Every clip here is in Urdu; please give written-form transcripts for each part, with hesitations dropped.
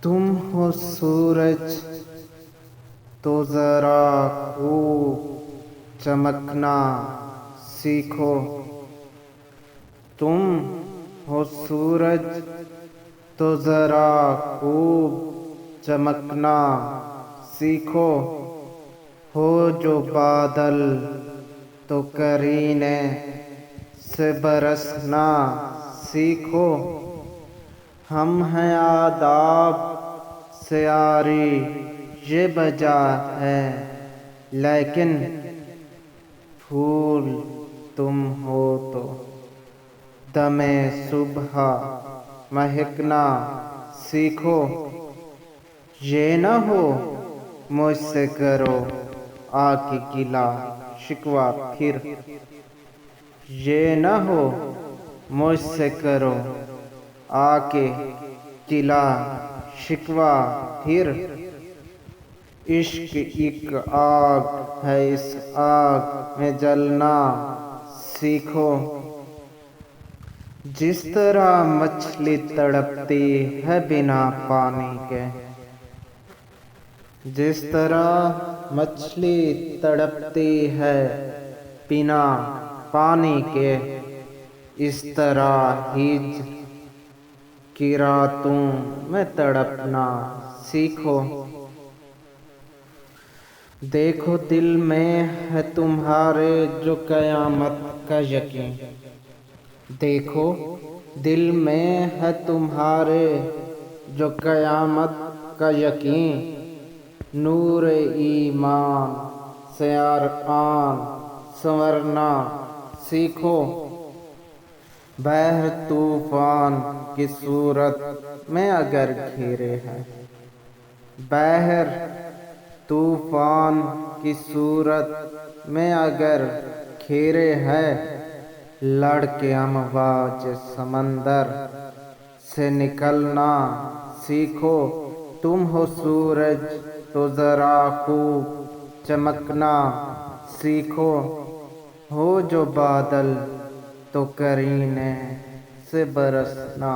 تم ہو سورج تو ذرا خوب چمکنا سیکھو۔ تم ہو سورج تو ذرا خوب چمکنا سیکھو۔ ہو جو بادل تو کرینے سے برسنا سیکھو۔ ہم ہیں آداب سے عاری یہ بجا ہے، لیکن پھول تم ہو تو دم صبح مہکنا سیکھو۔ یہ نہ ہو مجھ سے کرو آ کے گلہ شکوہ پھر، یہ نہ ہو مجھ سے کرو آ کے گلہ شکوہ پھر۔ عشق ایک آگ ہے، اس آگ میں جلنا سیکھو۔ جس طرح مچھلی تڑپتی ہے بنا پانی کے، جس طرح مچھلی تڑپتی ہے بنا پانی کے، اس طرح ہجر کی راتوں میں تڑپنا سیکھو۔ دیکھو دل میں ہے تمہارے جو قیامت کا یقین، دیکھو دل میں ہے تمہارے جو قیامت کا یقین۔ نور ایمان سے ارکان سنورنا سیکھو۔ بحر طوفان کی صورت میں اگر گھیرے ہے، بحر طوفان کی صورت میں اگر گھیرے ہے، لڑ کے امواج سمندر سے نکلنا سیکھو۔ تم ہو سورج تو ذرا خوب چمکنا سیکھو۔ ہو جو بادل تو کرینے سے برسنا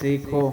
سیکھو۔